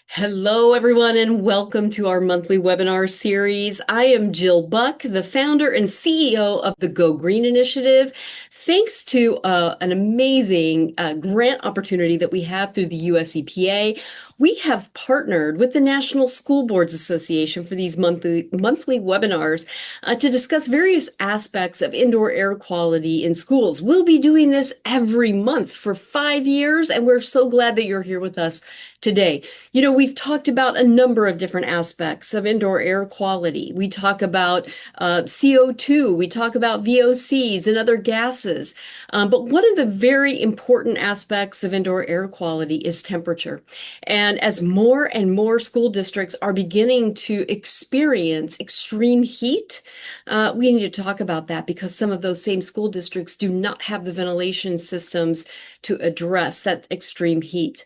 Hello, everyone, and welcome to our monthly webinar series. I am Jill Buck, the founder and CEO of the Go Green Initiative. Thanks to an amazing grant opportunity that we have through the US EPA, we have partnered with the National School Boards Association for these monthly webinars to discuss various aspects of indoor air quality in schools. We'll be doing this every month for 5 years, and we're so glad that you're here with us today. We've talked about a number of different aspects of indoor air quality. We talk about CO2, we talk about VOCs and other gases. But one of the very important aspects of indoor air quality is temperature. And as more and more school districts are beginning to experience extreme heat, we need to talk about that because some of those same school districts do not have the ventilation systems to address that extreme heat.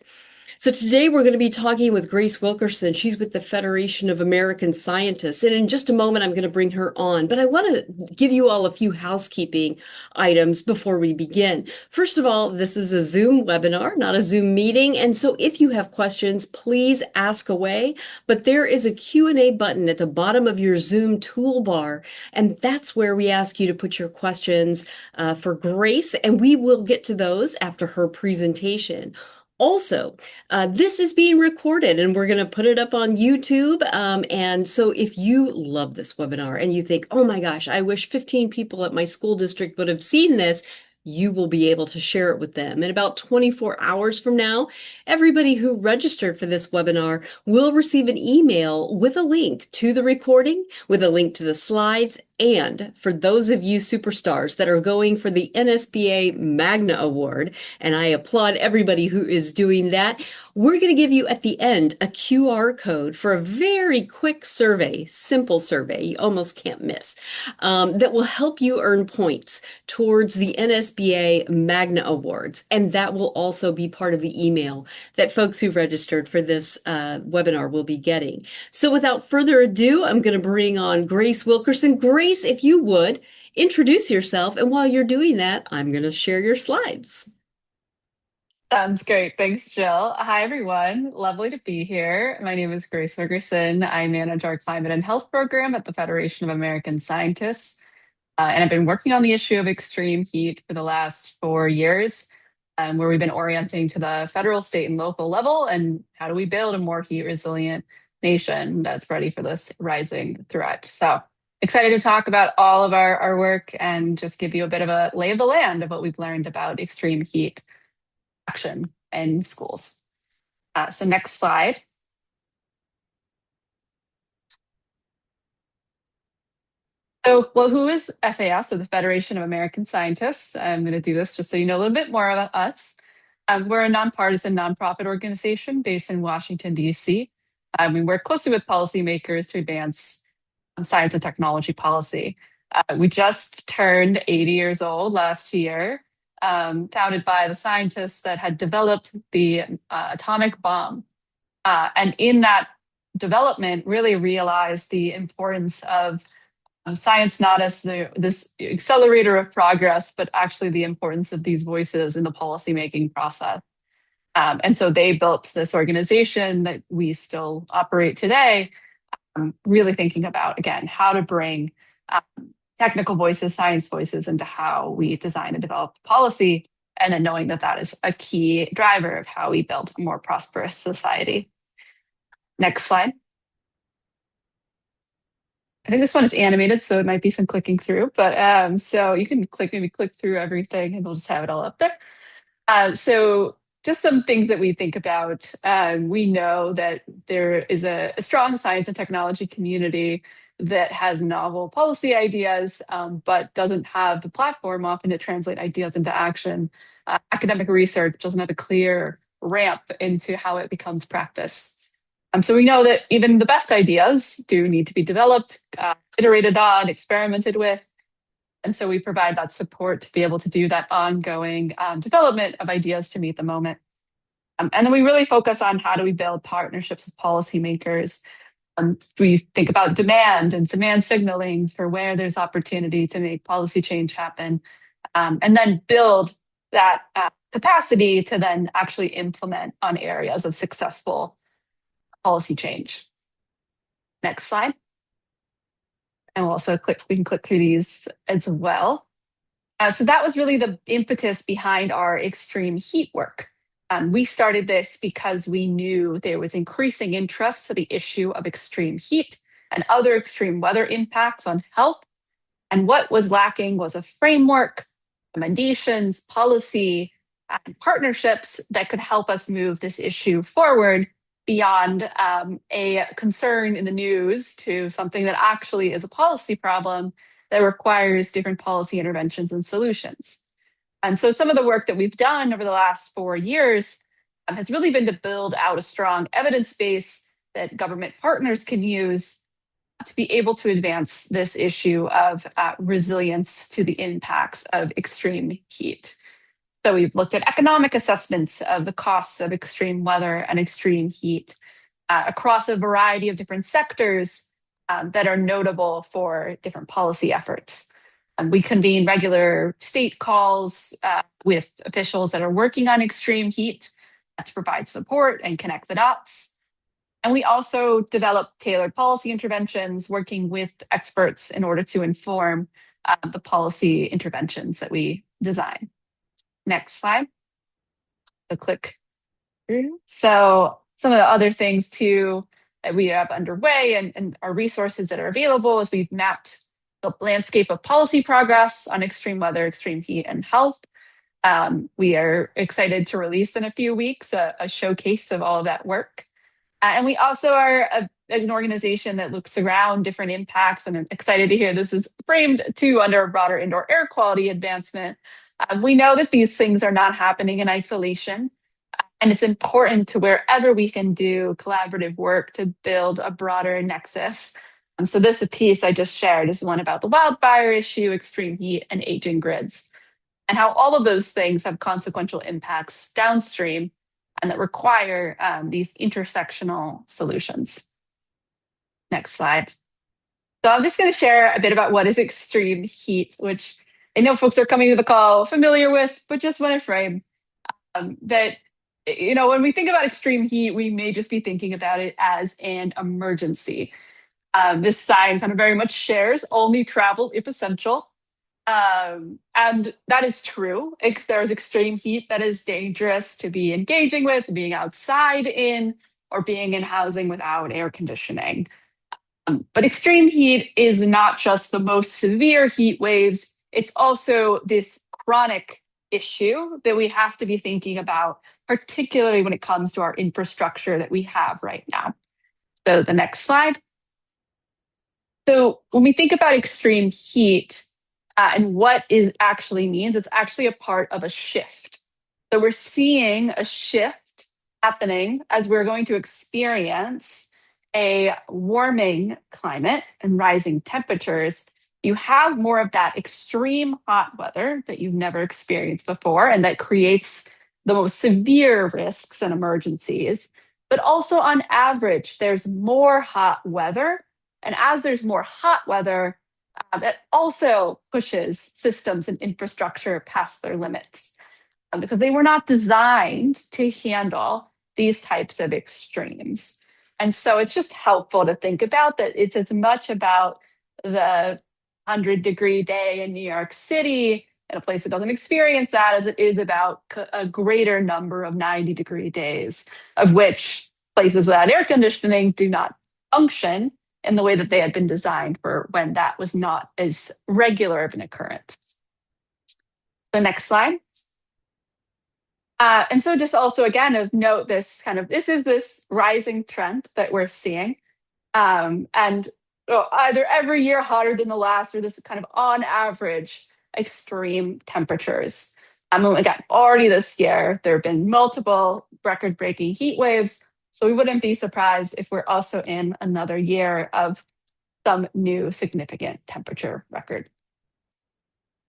So today we're going to be talking with Grace Wickerson. She's with the Federation of American Scientists. And in just a moment, I'm going to bring her on. But I want to give you all a few housekeeping items before we begin. First of all, this is a Zoom webinar, not a Zoom meeting. And so if you have questions, please ask away. But there is a Q&A button at the bottom of your Zoom toolbar. And that's where we ask you to put your questions for Grace. And we will get to those after her presentation. Also, this is being recorded and we're going to put it up on YouTube. And so if you love this webinar and you think, oh my gosh, I wish 15 people at my school district would have seen this, you will be able to share it with them. In about 24 hours from now, everybody who registered for this webinar will receive an email with a link to the recording, with a link to the slides, and for those of you superstars that are going for the NSBA Magna Award, and I applaud everybody who is doing that, we're going to give you at the end a QR code for a very quick survey, simple survey, you almost can't miss, that will help you earn points towards the NSBA Magna Awards. And that will also be part of the email that folks who registered for this webinar will be getting. So without further ado, I'm going to bring on Grace Wickerson. Grace, if you would, introduce yourself. And while you're doing that, I'm going to share your slides. Sounds great. Thanks, Jill. Hi, everyone. Lovely to be here. My name is Grace Wickerson. I manage our climate and health program at the Federation of American Scientists. And I've been working on the issue of extreme heat for the last 4 years, where we've been orienting to the federal, state, and local level. And how do we build a more heat resilient nation that's ready for this rising threat? So excited to talk about all of our work and just give you a bit of a lay of the land of what we've learned about extreme heat action in schools. So next slide. So, well, who is FAS, or the Federation of American Scientists? I'm going to do this just so you know a little bit more about us. We're a nonpartisan nonprofit organization based in Washington, D.C. We work closely with policymakers to advance science and technology policy. We just turned 80 years old last year, founded by the scientists that had developed the atomic bomb. And in that development, really realized the importance of science not as this accelerator of progress, but actually the importance of these voices in the policymaking process. And so they built this organization that we still operate today, really thinking about, again, how to bring technical voices, science voices into how we design and develop policy, and then knowing that that is a key driver of how we build a more prosperous society. Next slide. I think this one is animated, so it might be some clicking through, but so you can maybe click through everything and we'll just have it all up there. So just some things that we think about. We know that there is a strong science and technology community that has novel policy ideas, but doesn't have the platform often to translate ideas into action. Academic research doesn't have a clear ramp into how it becomes practice. So we know that even the best ideas do need to be developed, iterated on, experimented with. And so we provide that support to be able to do that ongoing development of ideas to meet the moment. And then we really focus on how do we build partnerships with policymakers. We think about demand and demand signaling for where there's opportunity to make policy change happen, and then build that capacity to then actually implement on areas of successful policy change. Next slide. And we'll also we can click through these as well. So that was really the impetus behind our extreme heat work. We started this because we knew there was increasing interest to the issue of extreme heat and other extreme weather impacts on health. And what was lacking was a framework, recommendations, policy, and partnerships that could help us move this issue forward beyond a concern in the news to something that actually is a policy problem that requires different policy interventions and solutions. And so some of the work that we've done over the last 4 years has really been to build out a strong evidence base that government partners can use to be able to advance this issue of resilience to the impacts of extreme heat. So we've looked at economic assessments of the costs of extreme weather and extreme heat across a variety of different sectors that are notable for different policy efforts. We convene regular state calls with officials that are working on extreme heat to provide support and connect the dots. And we also develop tailored policy interventions working with experts in order to inform the policy interventions that we design. Next slide. So click through. So some of the other things too that we have underway and our resources that are available is we've mapped the landscape of policy progress on extreme weather, extreme heat, and health. We are excited to release in a few weeks a showcase of all of that work. And we also are an organization that looks around different impacts, and I'm excited to hear this is framed too under a broader indoor air quality advancement. We know that these things are not happening in isolation, and it's important to wherever we can do collaborative work to build a broader nexus. So this piece I just shared is one about the wildfire issue, extreme heat, and aging grids, and how all of those things have consequential impacts downstream and that require these intersectional solutions. Next slide. So I'm just going to share a bit about what is extreme heat, which I know folks are coming to the call familiar with, but just want to frame that, you know, when we think about extreme heat, we may just be thinking about it as an emergency. This sign kind of very much shares only travel if essential. And that is true. There's extreme heat that is dangerous to be engaging with, being outside in, or being in housing without air conditioning. But extreme heat is not just the most severe heat waves, it's also this chronic issue that we have to be thinking about, particularly when it comes to our infrastructure that we have right now. So the next slide. So when we think about extreme heat, and what it actually means, it's actually a part of a shift. So we're seeing a shift happening as we're going to experience a warming climate and rising temperatures. You have more of that extreme hot weather that you've never experienced before, and that creates the most severe risks and emergencies. But also on average, there's more hot weather. And as there's more hot weather, that also pushes systems and infrastructure past their limits because they were not designed to handle these types of extremes. And so it's just helpful to think about that it's as much about the 100-degree day in New York City in a place that doesn't experience that as it is about a greater number of 90-degree days, of which places without air conditioning do not function in the way that they had been designed for when that was not as regular of an occurrence. So next slide. And so just also again of note this is this rising trend that we're seeing. And either every year hotter than the last, or this kind of on average extreme temperatures. Again, already this year, there have been multiple record-breaking heat waves. So we wouldn't be surprised if we're also in another year of some new significant temperature record.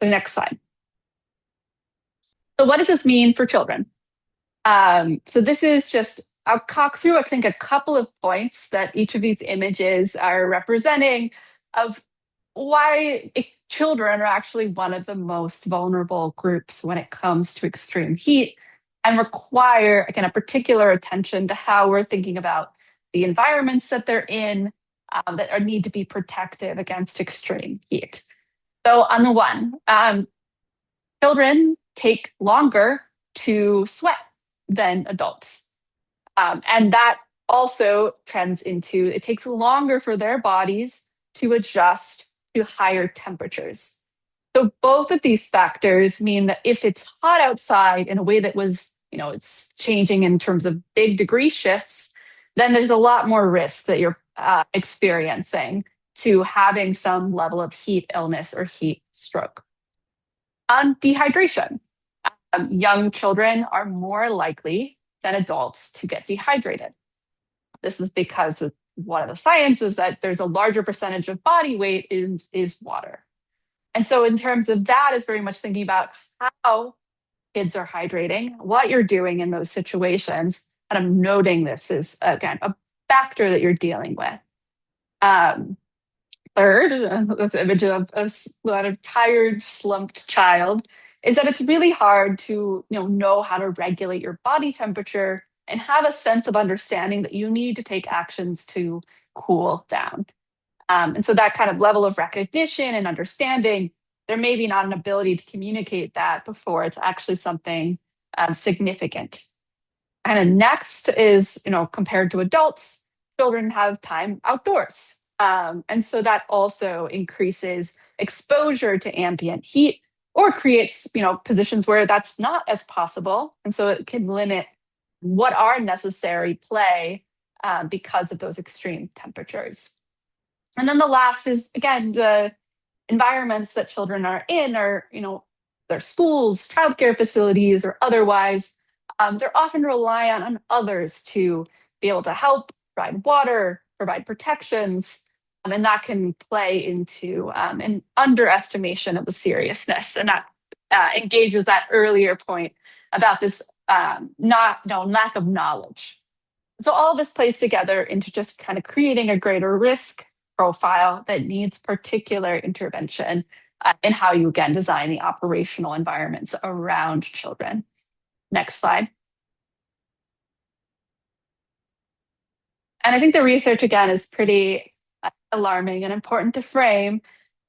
The next slide. So what does this mean for children? So this is just, I'll talk through, I think, a couple of points that each of these images are representing of why children are actually one of the most vulnerable groups when it comes to extreme heat and require, again, a particular attention to how we're thinking about the environments that they're in need to be protective against extreme heat. So on the one, children take longer to sweat than adults. And that also trends into it takes longer for their bodies to adjust to higher temperatures. So both of these factors mean that if it's hot outside in a way that was, it's changing in terms of big degree shifts, then there's a lot more risk that you're experiencing to having some level of heat illness or heat stroke. On dehydration, young children are more likely than adults to get dehydrated. This is because one of the science is that there's a larger percentage of body weight is water. And so in terms of that is very much thinking about how kids are hydrating, what you're doing in those situations, and I'm noting this is, again, a factor that you're dealing with. Third, this image of a tired, slumped child, is that it's really hard to know how to regulate your body temperature and have a sense of understanding that you need to take actions to cool down. And so that kind of level of recognition and understanding, there may be not an ability to communicate that before it's actually something significant. And next is, compared to adults, children have time outdoors. And so that also increases exposure to ambient heat or creates, positions where that's not as possible. And so it can limit what are necessary play because of those extreme temperatures. And then the last is, again, the environments that children are in are, their schools, childcare facilities, or otherwise. They're often reliant on others to be able to help provide water, provide protections, and that can play into an underestimation of the seriousness. And that engages that earlier point about this lack of knowledge. So all this plays together into just kind of creating a greater risk profile that needs particular intervention in how you, again, design the operational environments around children. Next slide. And I think the research, again, is pretty alarming and important to frame,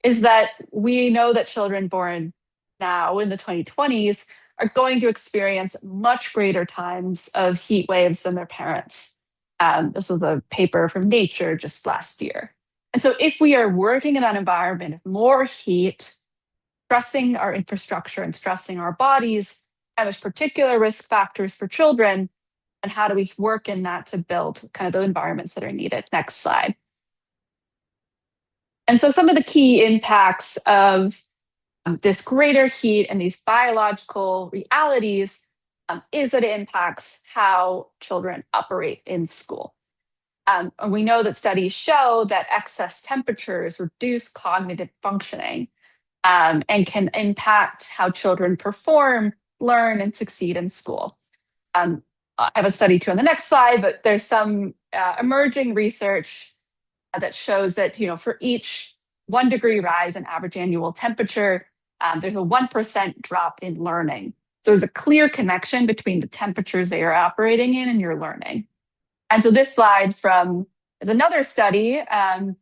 is that we know that children born now in the 2020s are going to experience much greater times of heat waves than their parents. This was a paper from Nature just last year. And so if we are working in that environment of more heat, stressing our infrastructure and stressing our bodies, and there's particular risk factors for children, and how do we work in that to build kind of the environments that are needed? Next slide. And so some of the key impacts of this greater heat and these biological realities is that it impacts how children operate in school. And we know that studies show that excess temperatures reduce cognitive functioning and can impact how children perform, learn, and succeed in school. I have a study too on the next slide, but there's some emerging research that shows that for each 1 degree rise in average annual temperature, there's a 1% drop in learning. So there's a clear connection between the temperatures that you're operating in and your learning. And so this slide is another study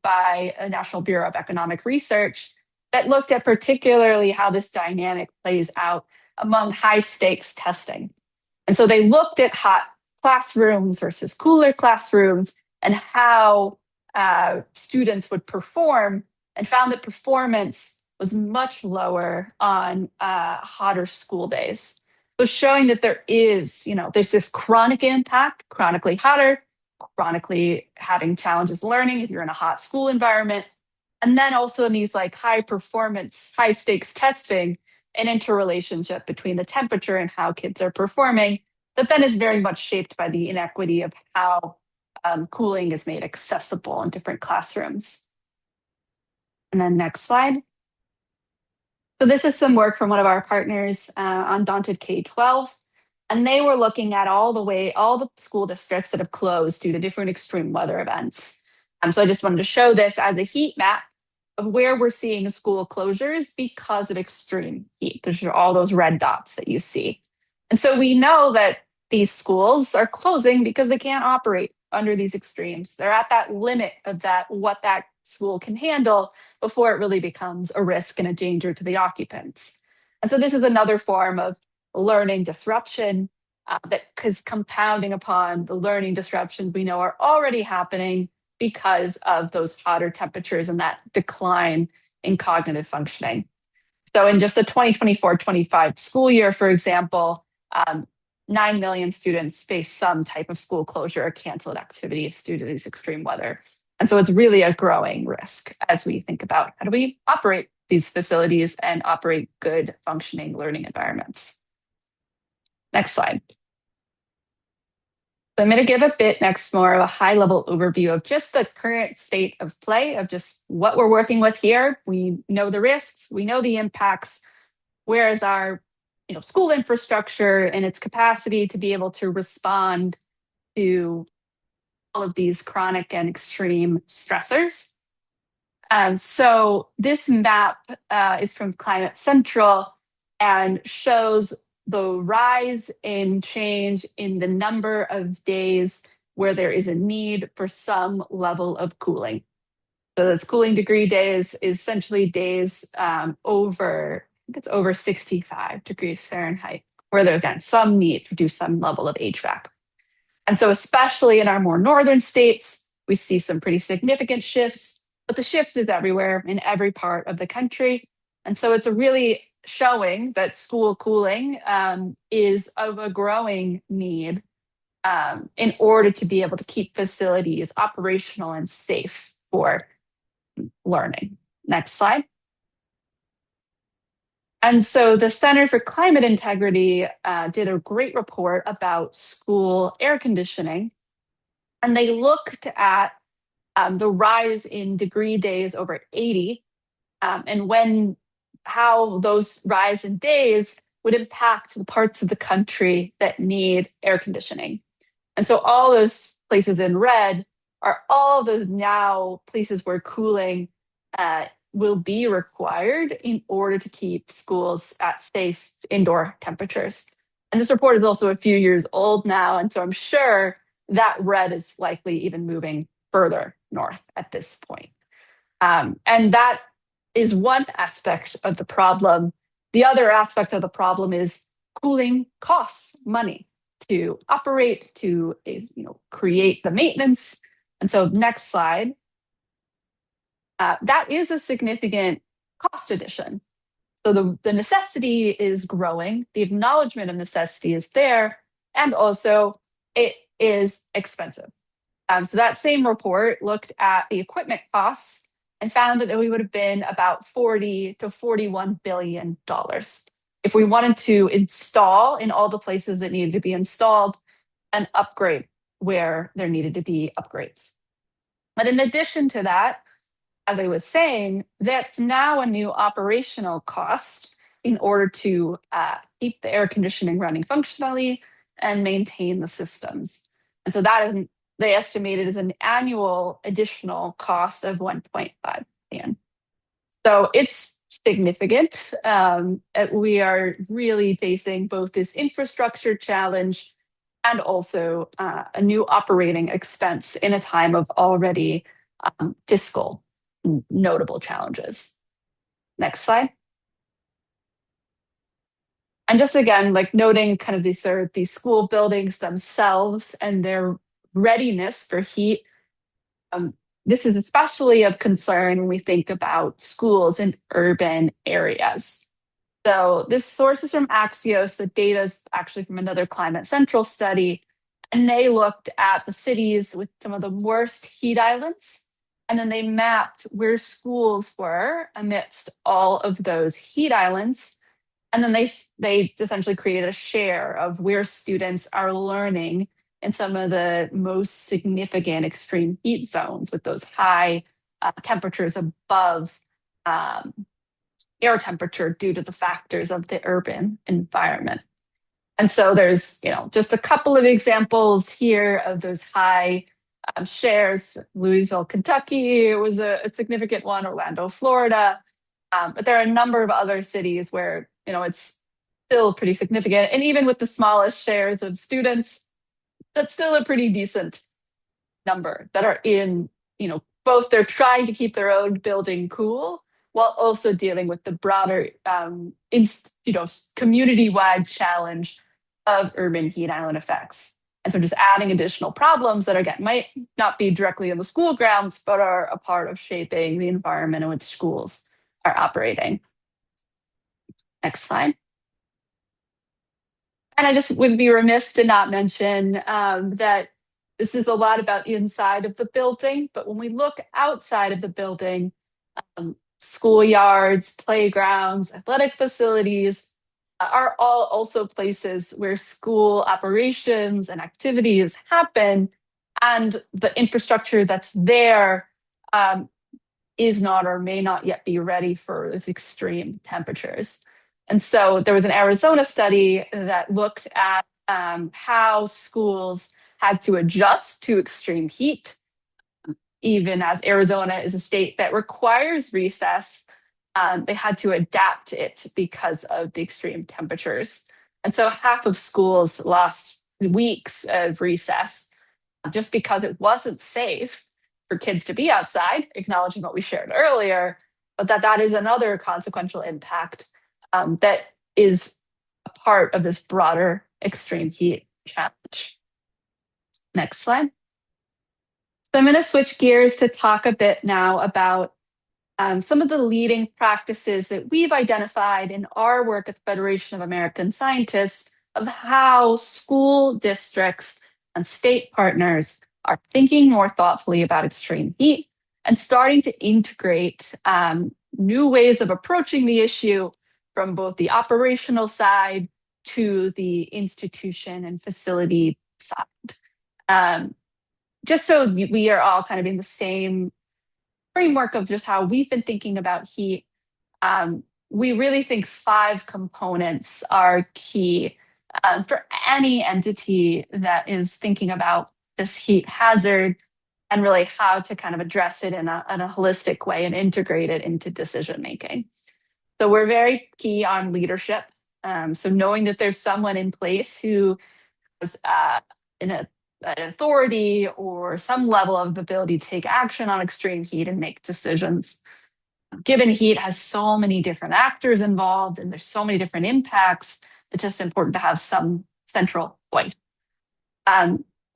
by the National Bureau of Economic Research that looked at particularly how this dynamic plays out among high stakes testing. And so they looked at hot classrooms versus cooler classrooms and how students would perform, and found that performance was much lower on hotter school days. So showing that there's this chronic impact, chronically hotter, chronically having challenges learning if you're in a hot school environment. And then also in these high performance, high stakes testing, an interrelationship between the temperature and how kids are performing that then is very much shaped by the inequity of how cooling is made accessible in different classrooms. And then next slide. So this is some work from one of our partners on Daunted K-12. And they were looking at all the school districts that have closed due to different extreme weather events. So I just wanted to show this as a heat map of where we're seeing school closures because of extreme heat. Those are all those red dots that you see. And so we know that these schools are closing because they can't operate under these extremes. They're at that limit of that what that school can handle before it really becomes a risk and a danger to the occupants. And so this is another form of learning disruption that is compounding upon the learning disruptions we know are already happening because of those hotter temperatures and that decline in cognitive functioning. So in just the 2024-25 school year, for example, 9 million students face some type of school closure or canceled activities due to these extreme weather. And so it's really a growing risk as we think about how do we operate these facilities and operate good functioning learning environments. Next slide. So I'm going to give a bit next more of a high level overview of just the current state of play of just what we're working with here. We know the risks, we know the impacts, whereas our school infrastructure and its capacity to be able to respond to all of these chronic and extreme stressors. So this map is from Climate Central and shows the rise in change in the number of days where there is a need for some level of cooling. So that's cooling degree days is essentially days over, I think it's over 65 degrees Fahrenheit, where there's again some need to do some level of HVAC. And so especially in our more northern states, we see some pretty significant shifts, but the shifts is everywhere in every part of the country. And so it's a really showing that school cooling is of a growing need in order to be able to keep facilities operational and safe for learning. Next slide. And so the Center for Climate Integrity did a great report about school air conditioning. And they looked at the rise in degree days over 80 and how those rise in days would impact the parts of the country that need air conditioning. And so all those places in red are all those now places where cooling will be required in order to keep schools at safe indoor temperatures. And this report is also a few years old now, and so I'm sure that red is likely even moving further north at this point. And that is one aspect of the problem. The other aspect of the problem is cooling costs money to operate, to create the maintenance. And so next slide. That is a significant cost addition. So the necessity is growing, the acknowledgement of necessity is there, and also it is expensive. So that same report looked at the equipment costs and found that we would have been about $40 to $41 billion if we wanted to install in all the places that needed to be installed and upgrade where there needed to be upgrades. But in addition to that, as I was saying, that's now a new operational cost in order to keep the air conditioning running functionally and maintain the systems. And so that is, they estimated as an annual additional cost of $1.5 billion. So it's significant. We are really facing both this infrastructure challenge and also a new operating expense in a time of already fiscal notable challenges. Next slide. And just again, like noting kind of these school buildings themselves and their readiness for heat. This is especially of concern when we think about schools in urban areas. So this source is from Axios. The data is actually from another Climate Central study. And they looked at the cities with some of the worst heat islands. And then they mapped where schools were amidst all of those heat islands. And then they essentially created a share of where students are learning in some of the most significant extreme heat zones with those high temperatures above air temperature due to the factors of the urban environment. And so there's, just a couple of examples here of those high shares. Louisville, Kentucky was a significant one, Orlando, Florida. But there are a number of other cities where, it's still pretty significant. And even with the smallest shares of students, that's still a pretty decent number that are in, both they're trying to keep their own building cool while also dealing with the broader, community-wide challenge of urban heat island effects. And so just adding additional problems that, again, might not be directly in the school grounds, but are a part of shaping the environment in which schools are operating. Next slide. And I just would be remiss to not mention that this is a lot about inside of the building, but when we look outside of the building, schoolyards, playgrounds, athletic facilities are all also places where school operations and activities happen, and the infrastructure that's there is not or may not yet be ready for those extreme temperatures. And so there was an Arizona study that looked at how schools had to adjust to extreme heat, even as Arizona is a state that requires recess. They had to adapt it because of the extreme temperatures. And so half of schools lost weeks of recess just because it wasn't safe for kids to be outside, acknowledging what we shared earlier, but that is another consequential impact that is a part of this broader extreme heat challenge. Next slide. So I'm going to switch gears to talk a bit now about some of the leading practices that we've identified in our work at the Federation of American Scientists of how school districts and state partners are thinking more thoughtfully about extreme heat and starting to integrate new ways of approaching the issue from both the operational side to the institution and facility side. Just so we are all kind of in the same framework of just how we've been thinking about heat, we really think 5 components are key for any entity that is thinking about this heat hazard and really how to kind of address it in a holistic way and integrate it into decision making. So we're very key on leadership. So knowing that there's someone in place who is an authority or some level of ability to take action on extreme heat and make decisions. Given heat has so many different actors involved and there's so many different impacts, it's just important to have some central voice.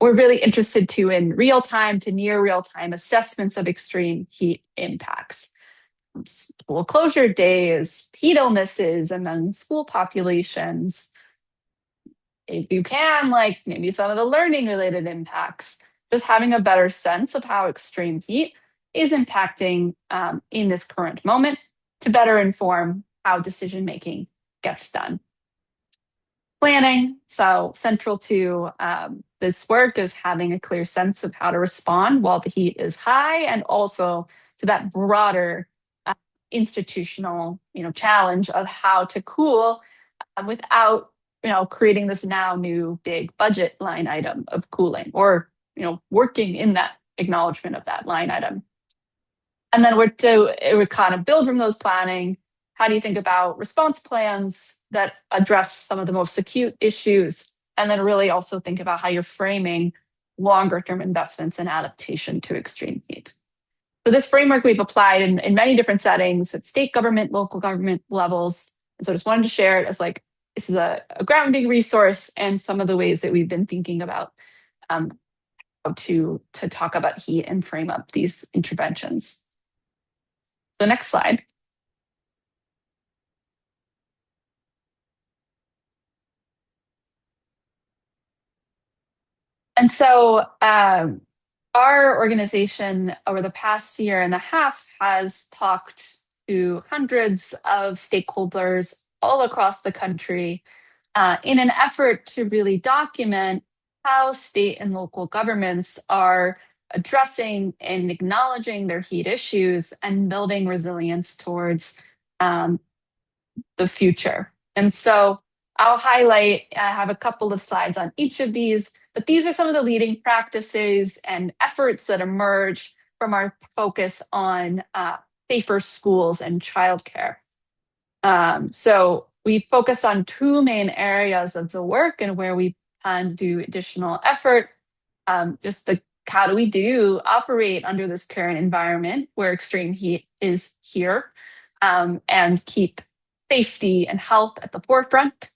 We're really interested too in real-time to near real-time assessments of extreme heat impacts. School closure days, heat illnesses among school populations, if you can, like maybe some of the learning related impacts, just having a better sense of how extreme heat is impacting in this current moment to better inform how decision making gets done. Planning, so central to this work is having a clear sense of how to respond while the heat is high, and also to that broader institutional challenge of how to cool without creating this now new big budget line item of cooling or, working in that acknowledgement of that line item. And then it would kind of build from those planning. How do you think about response plans that address some of the most acute issues? And then really also think about how you're framing longer term investments and adaptation to extreme heat. So this framework we've applied in many different settings at state government, local government levels. And so I just wanted to share it as this is a grounding resource and some of the ways that we've been thinking about how to talk about heat and frame up these interventions. So next slide. And so our organization over the past year and a half has talked to hundreds of stakeholders all across the country in an effort to really document how state and local governments are addressing and acknowledging their heat issues and building resilience towards the future. And so I'll highlight, I have a couple of slides on each of these, but these are some of the leading practices and efforts that emerge from our focus on safer schools and childcare. So we focus on 2 main areas of the work and where we plan to do additional effort. Just the how do we operate under this current environment where extreme heat is here, and keep safety and health at the forefront?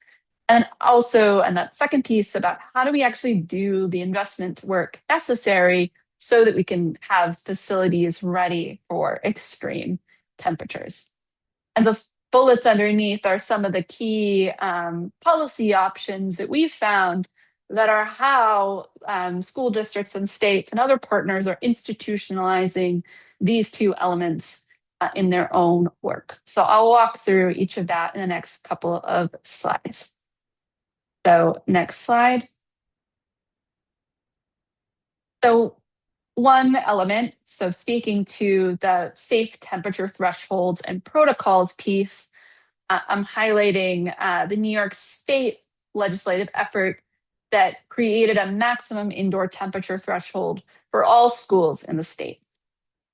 And also, and that second piece about how do we actually do the investment work necessary so that we can have facilities ready for extreme temperatures. And the bullets underneath are some of the key policy options that we've found that are how school districts and states and other partners are institutionalizing these two elements in their own work. So I'll walk through each of that in the next couple of slides. So next slide. So one element, so speaking to the safe temperature thresholds and protocols piece, I'm highlighting the New York State legislative effort that created a maximum indoor temperature threshold for all schools in the state.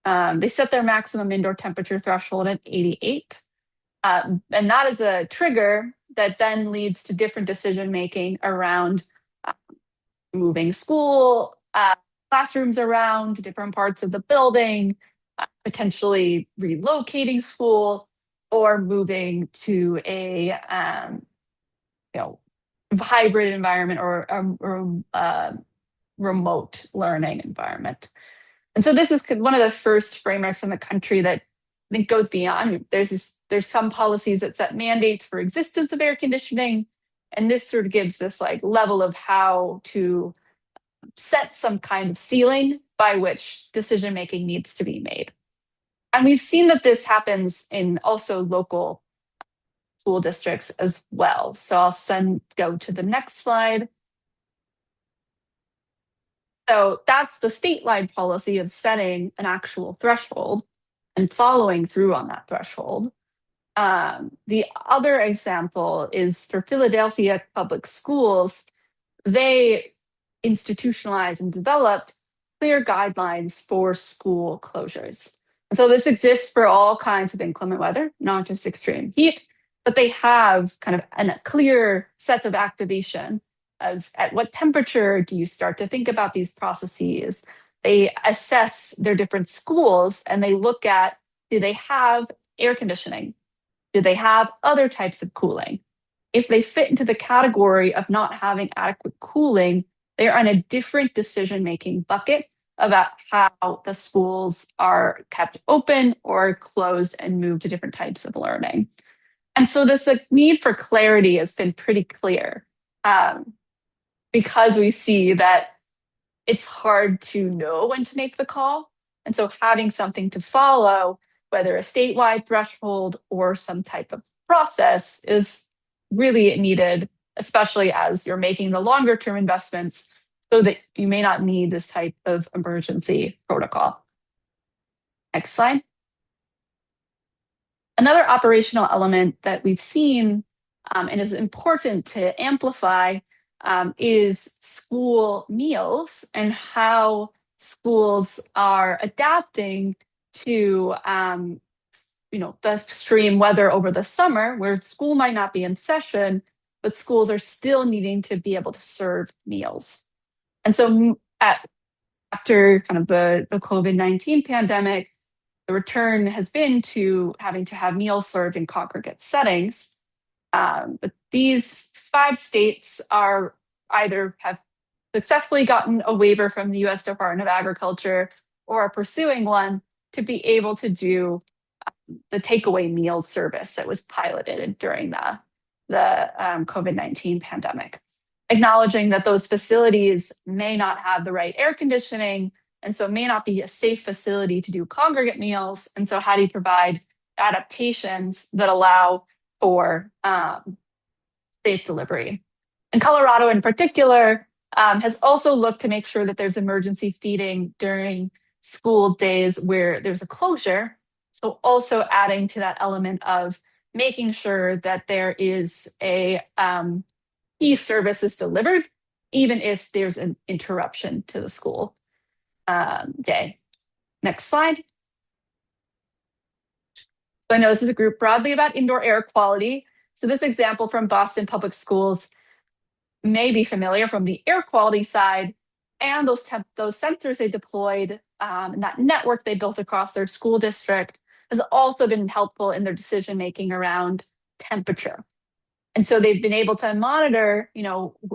They set their maximum indoor temperature threshold at 88. And that is a trigger that then leads to different decision making around moving school classrooms around different parts of the building, potentially relocating school, or moving to a hybrid environment or remote learning environment. And so this is one of the first frameworks in the country that I think goes beyond. There's some policies that set mandates for existence of air conditioning, and this sort of gives this like level of how to set some kind of ceiling by which decision making needs to be made. And we've seen that this happens in also local school districts as well. So I'll go to the next slide. So that's the statewide policy of setting an actual threshold and following through on that threshold. The other example is for Philadelphia Public Schools. They institutionalized and developed clear guidelines for school closures. And so this exists for all kinds of inclement weather, not just extreme heat, but they have kind of a clear set of activation of at what temperature do you start to think about these processes. They assess their different schools and they look at, do they have air conditioning? Do they have other types of cooling? If they fit into the category of not having adequate cooling, they're on a different decision-making bucket about how the schools are kept open or closed and moved to different types of learning. And so this need for clarity has been pretty clear, because we see that it's hard to know when to make the call. And so having something to follow, whether a statewide threshold or some type of process, is really needed, especially as you're making the longer term investments so that you may not need this type of emergency protocol. Next slide. Another operational element that we've seen and is important to amplify is school meals and how schools are adapting to the extreme weather over the summer, where school might not be in session, but schools are still needing to be able to serve meals. And so after kind of the COVID-19 pandemic, the return has been to having to have meals served in congregate settings. But these 5 states are either have successfully gotten a waiver from the US Department of Agriculture or are pursuing one to be able to do the takeaway meal service that was piloted during the COVID-19 pandemic, acknowledging that those facilities may not have the right air conditioning and so may not be a safe facility to do congregate meals. And so how do you provide adaptations that allow for safe delivery? And Colorado in particular has also looked to make sure that there's emergency feeding during school days where there's a closure. So also adding to that element of making sure that there is a key service is delivered, even if there's an interruption to the school day. Next slide. So I know this is a group broadly about indoor air quality. So this example from Boston Public Schools may be familiar from the air quality side. And those sensors they deployed, and that network they built across their school district has also been helpful in their decision making around temperature. And so they've been able to monitor,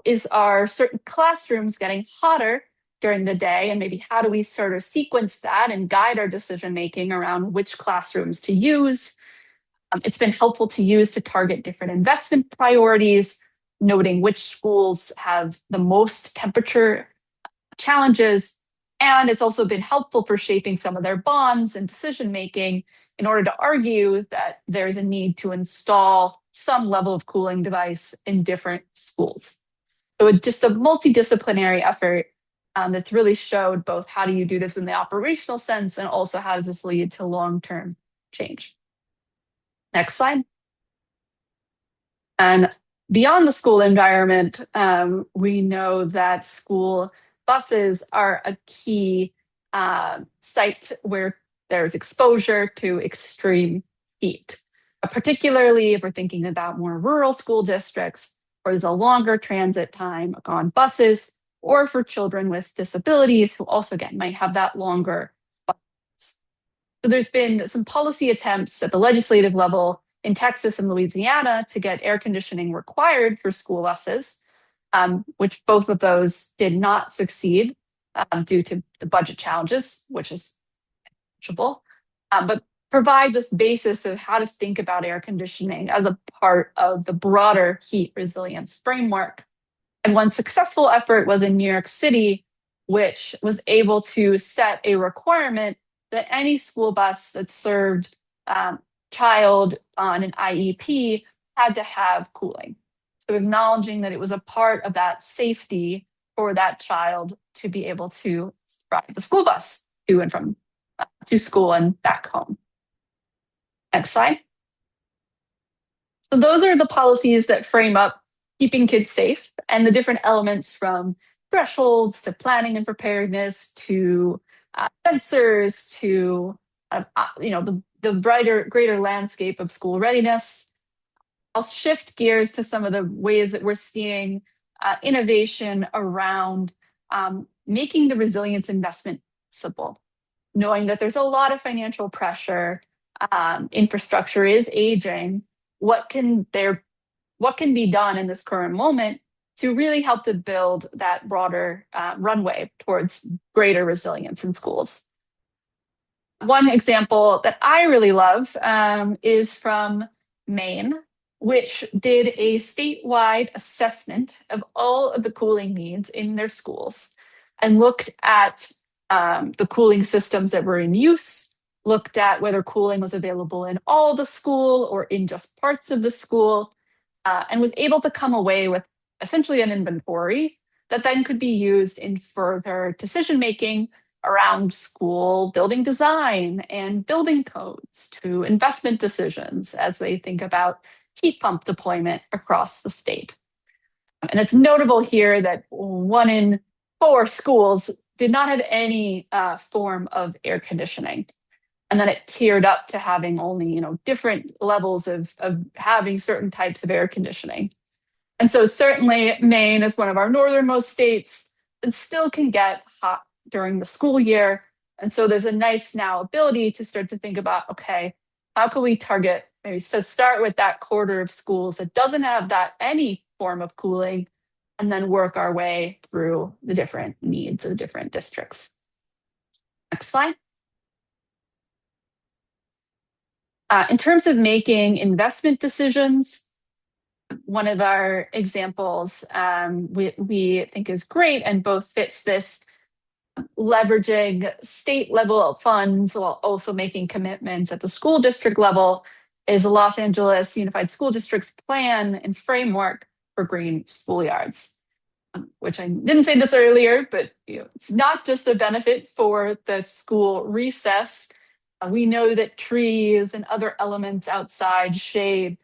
is our certain classrooms getting hotter during the day? And maybe how do we sort of sequence that and guide our decision making around which classrooms to use? It's been helpful to use to target different investment priorities, noting which schools have the most temperature challenges. And it's also been helpful for shaping some of their bonds and decision making in order to argue that there's a need to install some level of cooling device in different schools. So it's just a multidisciplinary effort that's really showed both how do you do this in the operational sense and also how does this lead to long-term change. Next slide. And beyond the school environment, we know that school buses are a key site where there's exposure to extreme heat, particularly if we're thinking about more rural school districts where there's a longer transit time on buses, or for children with disabilities who also, again, might have that longer bus. So there's been some policy attempts at the legislative level in Texas and Louisiana to get air conditioning required for school buses, which both of those did not succeed due to the budget challenges, which is manageable, but provide this basis of how to think about air conditioning as a part of the broader heat resilience framework. And one successful effort was in New York City, which was able to set a requirement that any school bus that served child on an IEP had to have cooling. So acknowledging that it was a part of that safety for that child to be able to ride the school bus to and from to school and back home. Next slide. So those are the policies that frame up keeping kids safe and the different elements from thresholds to planning and preparedness to sensors to the greater landscape of school readiness. I'll shift gears to some of the ways that we're seeing innovation around making the resilience investment possible, knowing that there's a lot of financial pressure, infrastructure is aging. What can be done in this current moment to really help to build that broader runway towards greater resilience in schools? One example that I really love is from Maine, which did a statewide assessment of all of the cooling needs in their schools and looked at the cooling systems that were in use, looked at whether cooling was available in all the school or in just parts of the school, and was able to come away with essentially an inventory that then could be used in further decision making around school building design and building codes to investment decisions as they think about heat pump deployment across the state. And it's notable here that 1 in 4 schools did not have any form of air conditioning. And then it tiered up to having only, different levels of having certain types of air conditioning. And so certainly Maine is one of our northernmost states and still can get hot during the school year. And so there's a nice now ability to start to think about, okay, how can we target, maybe to start with that quarter of schools that doesn't have that any form of cooling, and then work our way through the different needs of the different districts. Next slide. In terms of making investment decisions, one of our examples we think is great and both fits this leveraging state level funds while also making commitments at the school district level is the Los Angeles Unified School District's plan and framework for green schoolyards, which I didn't say this earlier, but it's not just a benefit for the school recess. We know that trees and other elements outside shade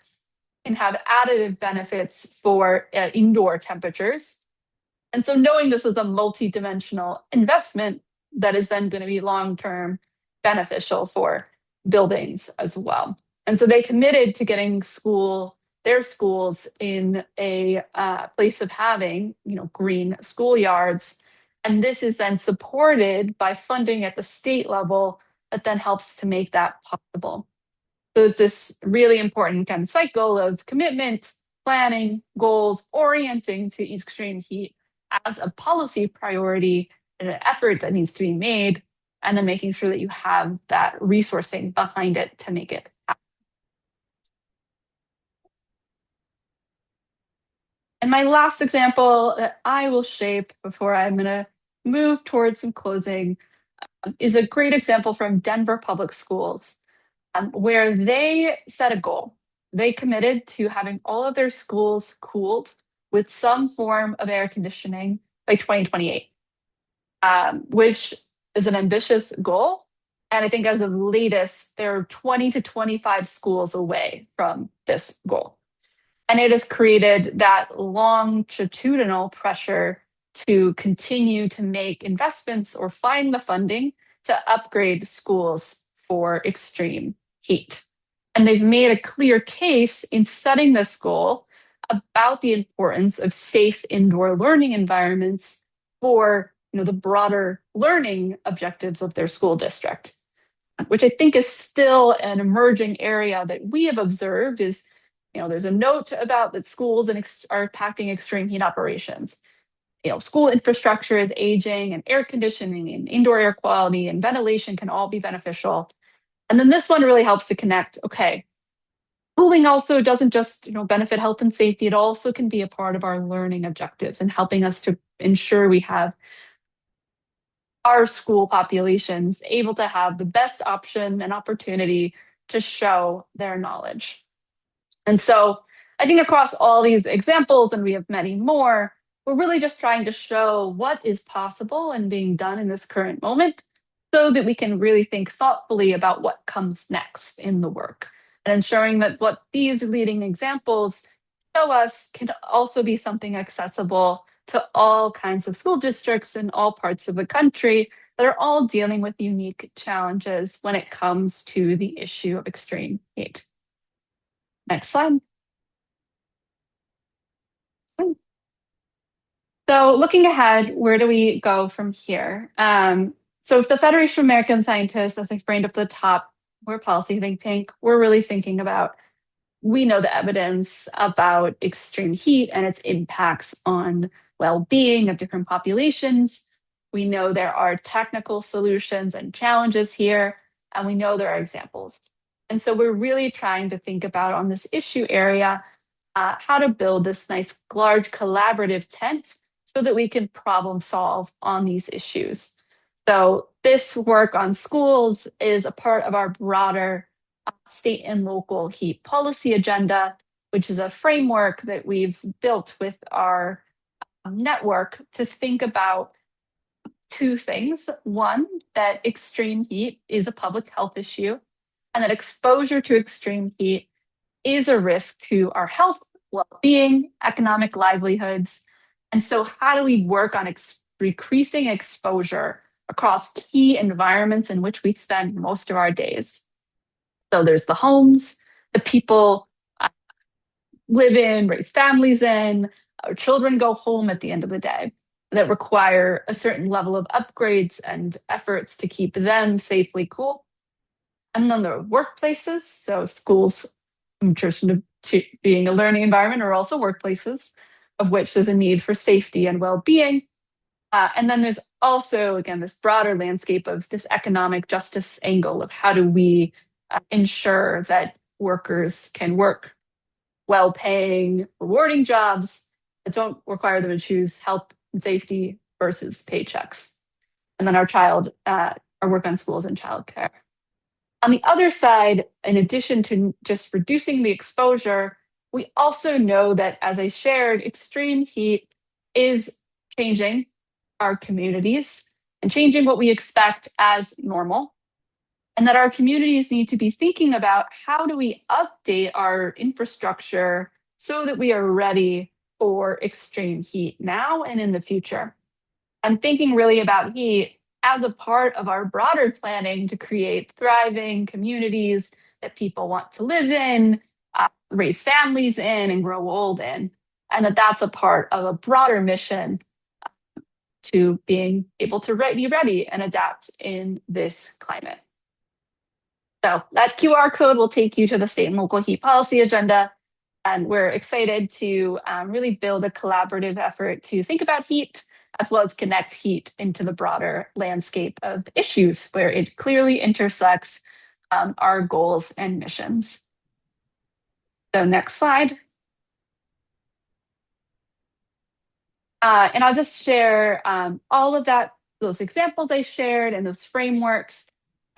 can have additive benefits for indoor temperatures. And so knowing this is a multi-dimensional investment that is then going to be long-term beneficial for buildings as well. And so they committed to getting their schools in a place of having, green schoolyards. And this is then supported by funding at the state level that then helps to make that possible. So it's this really important kind of cycle of commitment, planning, goals, orienting to extreme heat as a policy priority and an effort that needs to be made, and then making sure that you have that resourcing behind it to make it happen. And my last example that I will shape before I'm going to move towards some closing is a great example from Denver Public Schools, where they set a goal. They committed to having all of their schools cooled with some form of air conditioning by 2028, which is an ambitious goal. And I think as of the latest, they're 20 to 25 schools away from this goal. And it has created that longitudinal pressure to continue to make investments or find the funding to upgrade schools for extreme heat. And they've made a clear case in setting this goal about the importance of safe indoor learning environments for the broader learning objectives of their school district, which I think is still an emerging area that we have observed is, there's a note about that schools are packing extreme heat operations. School infrastructure is aging and air conditioning and indoor air quality and ventilation can all be beneficial. And then this one really helps to connect, okay, cooling also doesn't just, benefit health and safety. It also can be a part of our learning objectives and helping us to ensure we have our school populations able to have the best option and opportunity to show their knowledge. And so I think across all these examples, and we have many more, we're really just trying to show what is possible and being done in this current moment so that we can really think thoughtfully about what comes next in the work and ensuring that what these leading examples show us can also be something accessible to all kinds of school districts in all parts of the country that are all dealing with unique challenges when it comes to the issue of extreme heat. Next slide. So looking ahead, where do we go from here? So if the Federation of American Scientists, as I framed up at the top, we're a policy think tank, we're really thinking about, we know the evidence about extreme heat and its impacts on well-being of different populations. We know there are technical solutions and challenges here, and we know there are examples. And so we're really trying to think about on this issue area, how to build this nice large collaborative tent so that we can problem solve on these issues. So this work on schools is a part of our broader state and local heat policy agenda, which is a framework that we've built with our network to think about two things. One, that extreme heat is a public health issue, and that exposure to extreme heat is a risk to our health, well-being, economic livelihoods. And so how do we work on decreasing exposure across key environments in which we spend most of our days? So there's the homes, the people live in, raise families in, our children go home at the end of the day that require a certain level of upgrades and efforts to keep them safely cool. And then there are workplaces, so schools, in addition to being a learning environment, are also workplaces, of which there's a need for safety and well-being. And then there's also, again, this broader landscape of this economic justice angle of how do we ensure that workers can work well-paying, rewarding jobs that don't require them to choose health and safety versus paychecks. And then our work on schools and childcare. On the other side, in addition to just reducing the exposure, we also know that, as I shared, extreme heat is changing our communities and changing what we expect as normal. And that our communities need to be thinking about how do we update our infrastructure so that we are ready for extreme heat now and in the future. I'm thinking really about heat as a part of our broader planning to create thriving communities that people want to live in, raise families in, and grow old in. And that's a part of a broader mission to being able to be ready and adapt in this climate. So that QR code will take you to the state and local heat policy agenda. And we're excited to really build a collaborative effort to think about heat, as well as connect heat into the broader landscape of issues where it clearly intersects our goals and missions. So next slide. And I'll just share all of those examples I shared and those frameworks.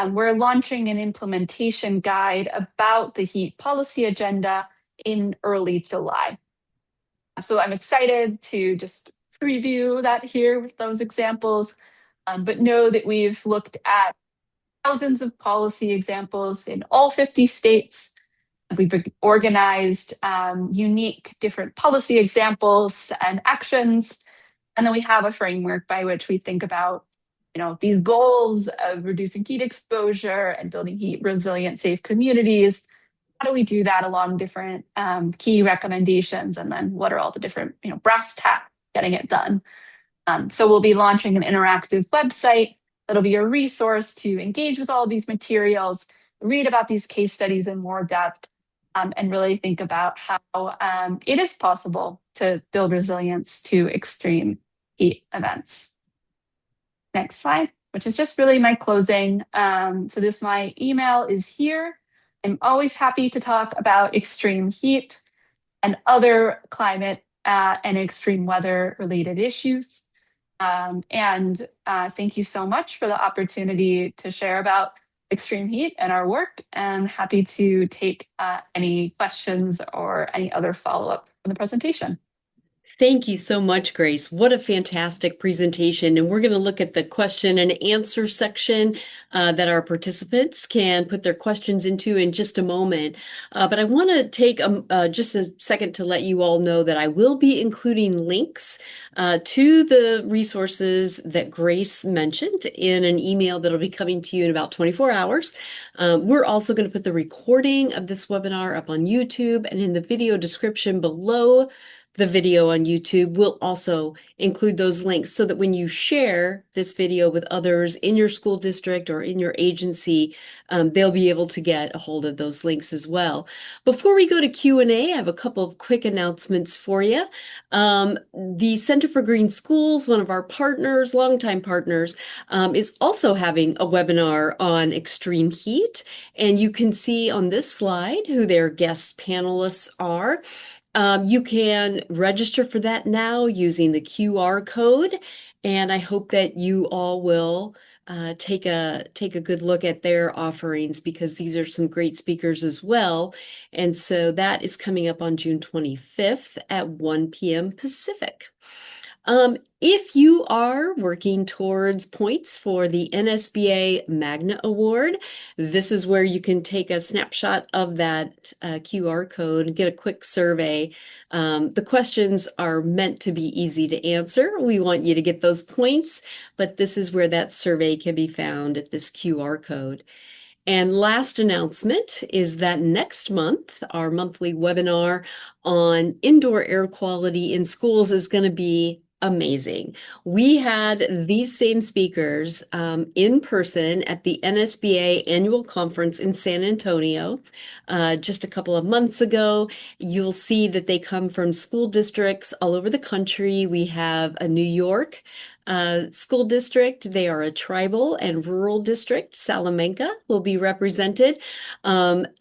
We're launching an implementation guide about the heat policy agenda in early July. So I'm excited to just preview that here with those examples, but know that we've looked at thousands of policy examples in all 50 states. We've organized unique different policy examples and actions. And then we have a framework by which we think about, these goals of reducing heat exposure and building heat resilient, safe communities. How do we do that along different key recommendations? And then what are all the different, brass tacks getting it done? So we'll be launching an interactive website that'll be a resource to engage with all of these materials, read about these case studies in more depth, and really think about how it is possible to build resilience to extreme heat events. Next slide, which is just really my closing. So my email is here. I'm always happy to talk about extreme heat and other climate and extreme weather related issues. And thank you so much for the opportunity to share about extreme heat and our work. And happy to take any questions or any other follow-up from the presentation. Thank you so much, Grace. What a fantastic presentation. And we're going to look at the question and answer section that our participants can put their questions into in just a moment. But I want to take just a second to let you all know that I will be including links to the resources that Grace mentioned in an email that'll be coming to you in about 24 hours. We're also going to put the recording of this webinar up on YouTube, and in the video description below the video on YouTube, we'll also include those links so that when you share this video with others in your school district or in your agency, they'll be able to get a hold of those links as well. Before we go to Q&A, I have a couple of quick announcements for you. The Center for Green Schools, one of our partners, longtime partners, is also having a webinar on extreme heat. And you can see on this slide who their guest panelists are. You can register for that now using the QR code, and I hope that you all will take a good look at their offerings, because these are some great speakers as well. And so that is coming up on June 25th at 1 p.m. Pacific. If you are working towards points for the NSBA Magna Award, this is where you can take a snapshot of that QR code and get a quick survey. The questions are meant to be easy to answer. We want you to get those points, but this is where that survey can be found at this QR code. And last announcement is that next month, our monthly webinar on indoor air quality in schools is going to be amazing. We had these same speakers in person at the NSBA annual conference in San Antonio just a couple of months ago. You'll see that they come from school districts all over the country. We have a New York school district. They are a tribal and rural district. Salamanca will be represented.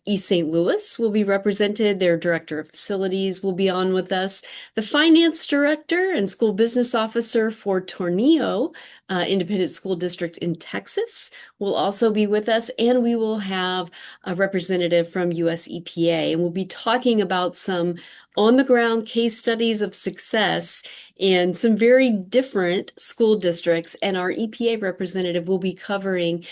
East St. Louis will be represented. Their director of facilities will be on with us. The finance director and school business officer for Tornillo Independent School District in Texas will also be with us. And we will have a representative from US EPA. And we'll be talking about some on-the-ground case studies of success in some very different school districts, and our EPA representative will be covering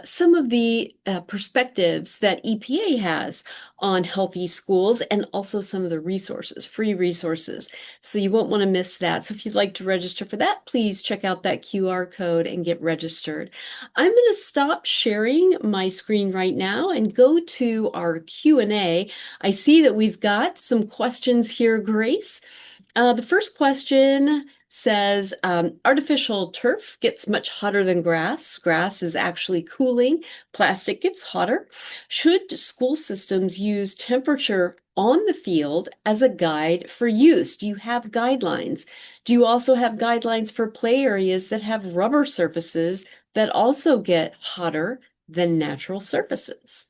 some of the perspectives that EPA has on healthy schools, and also some of the resources, free resources. So you won't want to miss that. So if you'd like to register for that, please check out that QR code and get registered. I'm going to stop sharing my screen right now and go to our Q&A. I see that we've got some questions here, Grace. The first question says artificial turf gets much hotter than grass. Grass is actually cooling. Plastic gets hotter. Should school systems use temperature on the field as a guide for use? Do you have guidelines? Do you also have guidelines for play areas that have rubber surfaces that also get hotter than natural surfaces?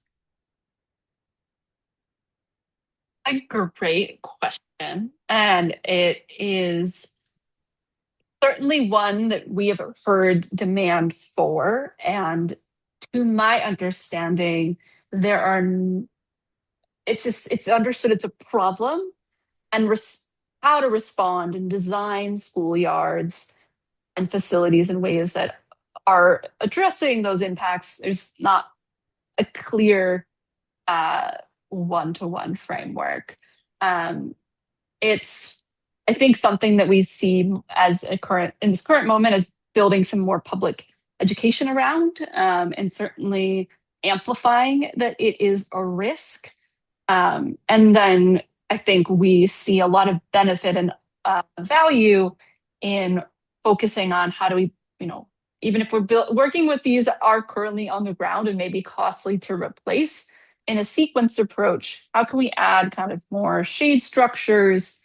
A great question. And it is certainly one that we have heard demand for. And to my understanding, there are, it's understood it's a problem and how to respond and design schoolyards and facilities in ways that are addressing those impacts. There's not a clear uh, one-to-one framework. Um, it's, I think, something that we see as a current in this current moment as building some more public education around, and certainly amplifying that it is a risk. And then I think we see a lot of benefit and value in focusing on how do we, even if we're working with these that are currently on the ground and may be costly to replace in a sequenced approach, how can we add kind of more shade structures,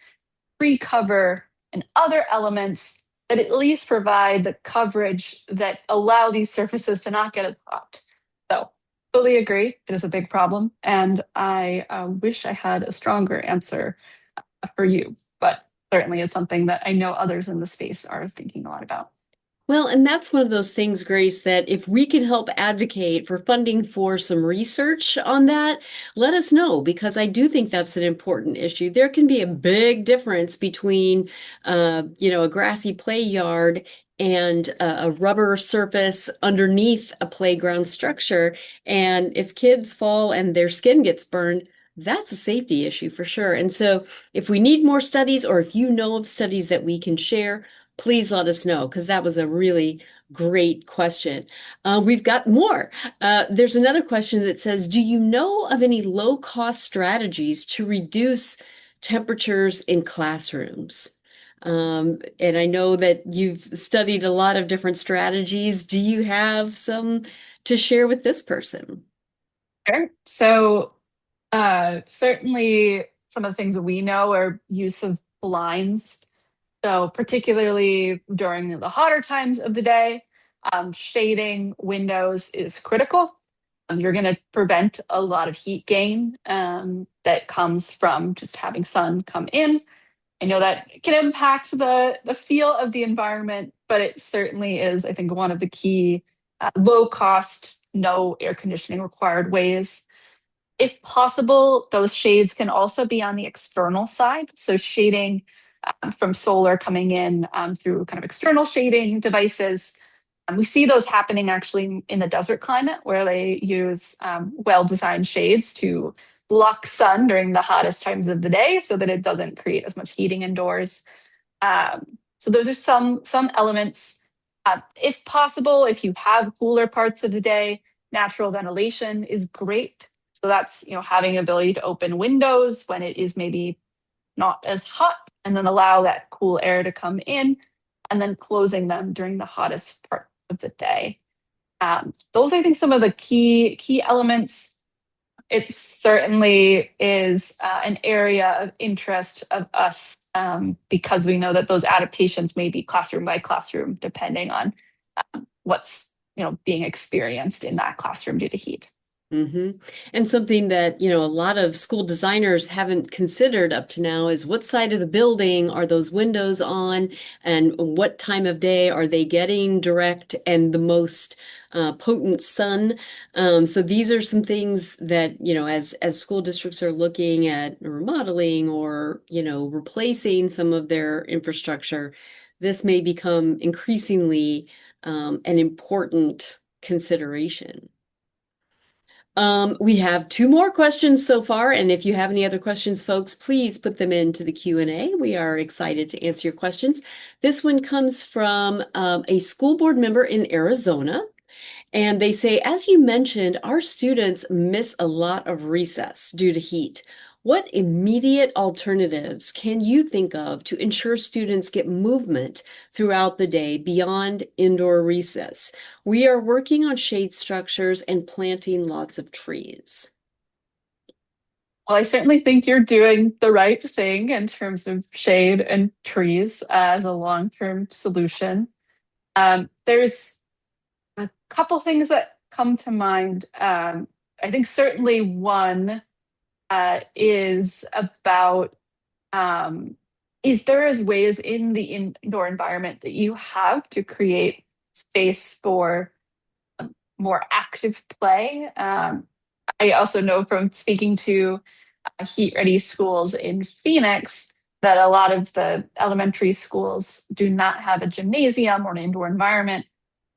tree cover, and other elements that at least provide the coverage that allow these surfaces to not get as hot? So, fully agree. It is a big problem. And I wish I had a stronger answer for you. But certainly it's something that I know others in the space are thinking a lot about. Well, and that's one of those things, Grace, that if we can help advocate for funding for some research on that, let us know, because I do think that's an important issue. There can be a big difference between, a grassy play yard and a rubber surface underneath a playground structure. And if kids fall and their skin gets burned, that's a safety issue for sure. And so if we need more studies, or if you know of studies that we can share, please let us know, because that was a really great question. We've got more. There's another question that says, do you know of any low-cost strategies to reduce temperatures in classrooms? And I know that you've studied a lot of different strategies. Do you have some to share with this person? Sure. So, certainly some of the things that we know are use of blinds. So, particularly during the hotter times of the day, shading windows is critical. You're going to prevent a lot of heat gain that comes from just having sun come in. I know that can impact the feel of the environment, but it certainly is, I think, one of the key low cost, no air conditioning required ways. If possible, those shades can also be on the external side. So shading from solar coming in through kind of external shading devices. We see those happening actually in the desert climate where they use well-designed shades to block sun during the hottest times of the day so that it doesn't create as much heating indoors. So those are some elements. If possible, if you have cooler parts of the day, natural ventilation is great. So that's having ability to open windows when it is maybe not as hot, and then allow that cool air to come in, and then closing them during the hottest part of the day. Those, I think, some of the key elements. It certainly is an area of interest of us because we know that those adaptations may be classroom by classroom, depending on what's being experienced in that classroom due to heat. Mm-hmm. And something that, a lot of school designers haven't considered up to now is what side of the building are those windows on, and what time of day are they getting direct and the most potent sun. So these are some things that, as school districts are looking at remodeling or, replacing some of their infrastructure, this may become increasingly an important consideration. We have two more questions so far, and if you have any other questions, folks, please put them into the Q&A. We are excited to answer your questions. This one comes from a school board member in Arizona, and they say, as you mentioned, our students miss a lot of recess due to heat. What immediate alternatives can you think of to ensure students get movement throughout the day beyond indoor recess? We are working on shade structures and planting lots of trees. Well, I certainly think you're doing the right thing in terms of shade and trees as a long-term solution. There's a couple things that come to mind. I think certainly one is about is there is ways in the indoor environment that you have to create space for more active play. I also know from speaking to HeatReady schools in Phoenix that a lot of the elementary schools do not have a gymnasium or an indoor environment.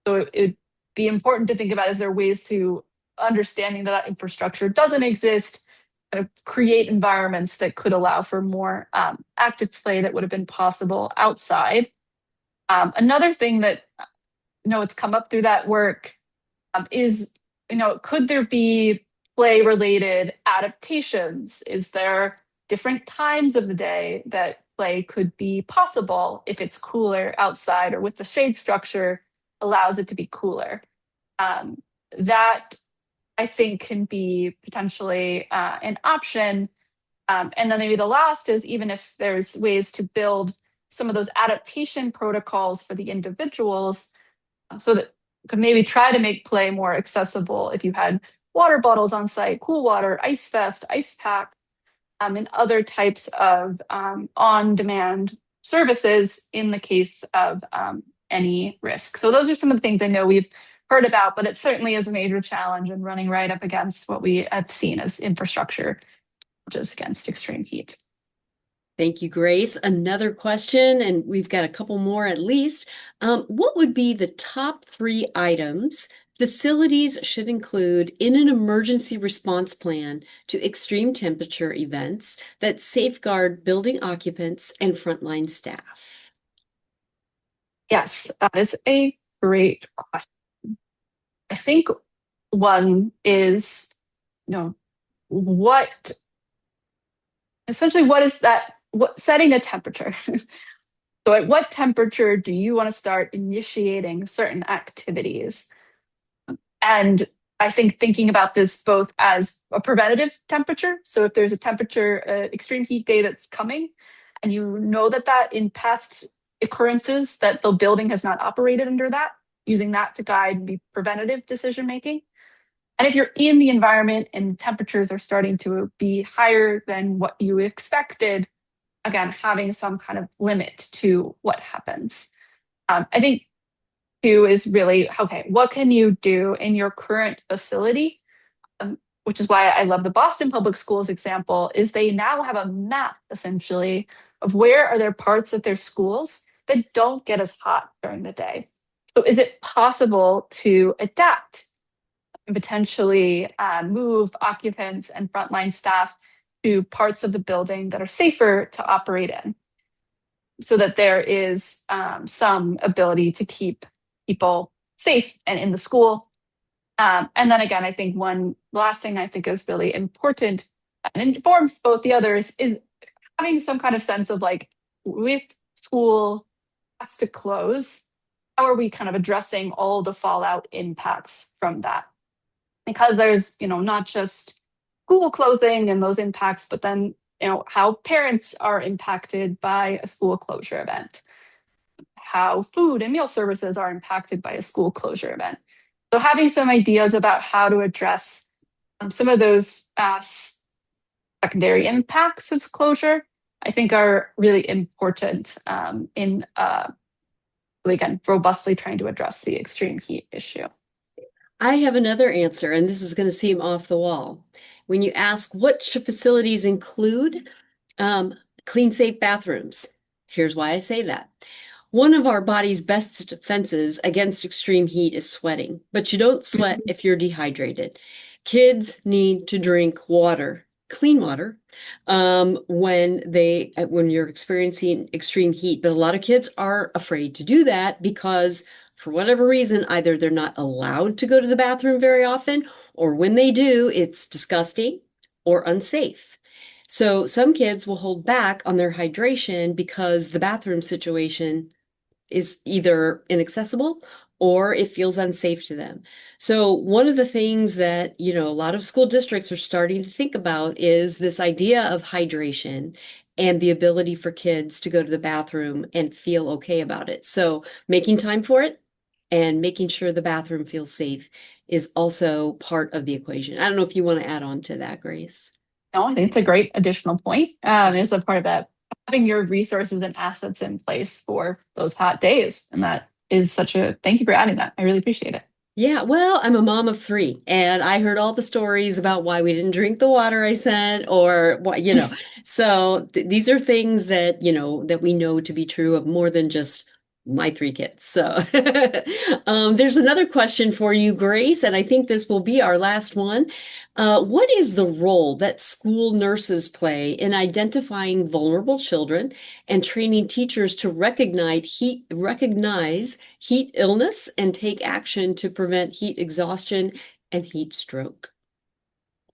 So it would be important to think about, is there ways to understanding that that infrastructure doesn't exist, kind of create environments that could allow for more active play that would have been possible outside. Another thing that it's come up through that work is, could there be play related adaptations? Is there different times of the day that play could be possible if it's cooler outside or with the shade structure allows it to be cooler? That I think can be potentially an option. And then maybe the last is, even if there's ways to build some of those adaptation protocols for the individuals so that could maybe try to make play more accessible if you had water bottles on site, cool water, ice vest, ice pack, and other types of on-demand services in the case of any risk. So those are some of the things I know we've heard about, but it certainly is a major challenge and running right up against what we have seen as infrastructure just against extreme heat. Thank you, Grace. Another question, and we've got a couple more at least. What would be the top 3 items facilities should include in an emergency response plan to extreme temperature events that safeguard building occupants and frontline staff? Yes, that is a great question. I think one is, what essentially what is that? What setting a temperature? So, at what temperature do you want to start initiating certain activities? And I think thinking about this both as a preventative temperature. So, if there's a temperature, extreme heat day that's coming, and you know that in past occurrences that the building has not operated under that, using that to guide the preventative decision making. And if you're in the environment and temperatures are starting to be higher than what you expected, again, having some kind of limit to what happens. I think two is really, okay, what can you do in your current facility? Which is why I love the Boston Public Schools example, is they now have a map essentially of where are there parts of their schools that don't get as hot during the day. So is it possible to adapt and potentially move occupants and frontline staff to parts of the building that are safer to operate in so that there is some ability to keep people safe and in the school. And then again, I think one last thing I think is really important and informs both the others is having some kind of sense of like, with school has to close, how are we kind of addressing all the fallout impacts from that? Because there's, not just school closing and those impacts, but then, how parents are impacted by a school closure event, how food and meal services are impacted by a school closure event. So having some ideas about how to address some of those secondary impacts of closure, I think are really important in, again, robustly trying to address the extreme heat issue. I have another answer, and this is going to seem off the wall. When you ask what should facilities include, clean, safe bathrooms. Here's why I say that. One of our body's best defenses against extreme heat is sweating, but you don't sweat if you're dehydrated. Kids need to drink water, clean water, when you're experiencing extreme heat. But a lot of kids are afraid to do that because for whatever reason, either they're not allowed to go to the bathroom very often, or when they do, it's disgusting or unsafe. So some kids will hold back on their hydration because the bathroom situation is either inaccessible or it feels unsafe to them. So one of the things that, a lot of school districts are starting to think about is this idea of hydration and the ability for kids to go to the bathroom and feel okay about it. So making time for it and making sure the bathroom feels safe is also part of the equation. I don't know if you want to add on to that, Grace. No, I think it's a great additional point. Is a part of that having your resources and assets in place for those hot days, and that is such a thank you for adding that. I really appreciate it. Yeah, well, I'm a mom of three, and I heard all the stories about why we didn't drink the water I sent, or what. So these are things that, that we know to be true of more than just my three kids. So there's another question for you, Grace, and I think this will be our last one. What is the role that school nurses play in identifying vulnerable children and training teachers to recognize heat illness and take action to prevent heat exhaustion and heat stroke?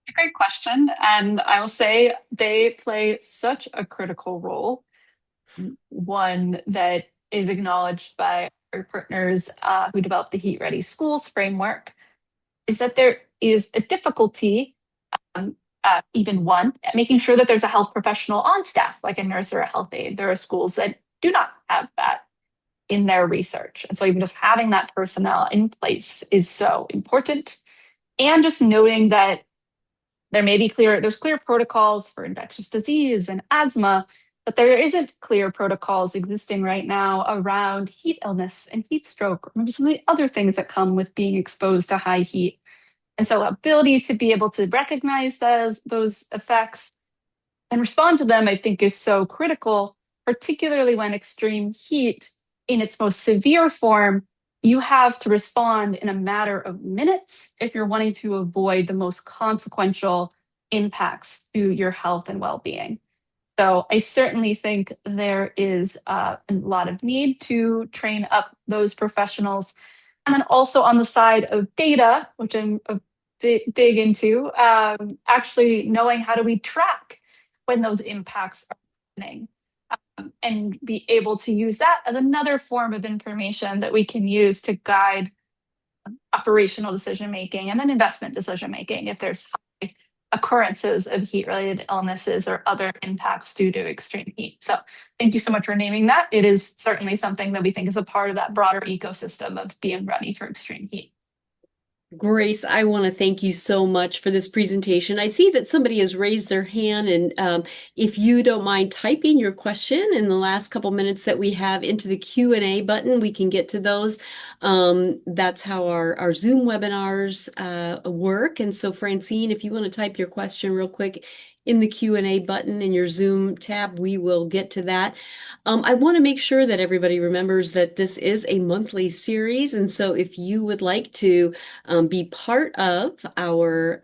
A great question. And I will say they play such a critical role, one that is acknowledged by our partners who developed the HeatReady Schools framework, is that there is a difficulty, even one, at making sure that there's a health professional on staff, like a nurse or a health aide. There are schools that do not have that in their research. And so even just having that personnel in place is so important. And just noting that there's clear protocols for infectious disease and asthma, but there isn't clear protocols existing right now around heat illness and heat stroke, or maybe some of the other things that come with being exposed to high heat. And so ability to be able to recognize those effects and respond to them, I think, is so critical, particularly when extreme heat in its most severe form, you have to respond in a matter of minutes if you're wanting to avoid the most consequential impacts to your health and well being. So I certainly think there is a lot of need to train up those professionals. And then also on the side of data, which I'm big into, actually knowing how do we track when those impacts are happening, and be able to use that as another form of information that we can use to guide operational decision making and then investment decision making if there's high occurrences of heat related illnesses or other impacts due to extreme heat. So thank you so much for naming that. It is certainly something that we think is a part of that broader ecosystem of being ready for extreme heat. Grace, I want to thank you so much for this presentation. I see that somebody has raised their hand, and if you don't mind typing your question in the last couple minutes that we have into the Q&A button, we can get to those. That's how our Zoom webinars work. And so, Francine, if you want to type your question real quick in the Q&A button in your Zoom tab, we will get to that. I want to make sure that everybody remembers that this is a monthly series, and so if you would like to be part of our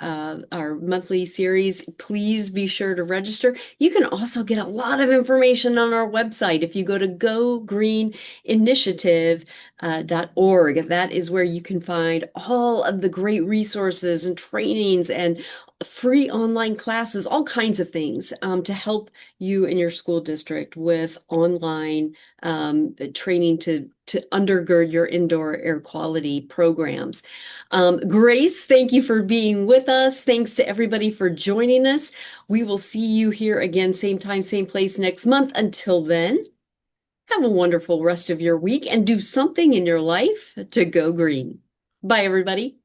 monthly series, please be sure to register. You can also get a lot of information on our website if you go to gogreeninitiative.org. That is where you can find all of the great resources and trainings and free online classes, all kinds of things to help you and your school district with online training to undergird your indoor air quality programs. Grace, thank you for being with us. Thanks to everybody for joining us. We will see you here again, same time, same place next month. Until then, have a wonderful rest of your week and do something in your life to go green. Bye, everybody.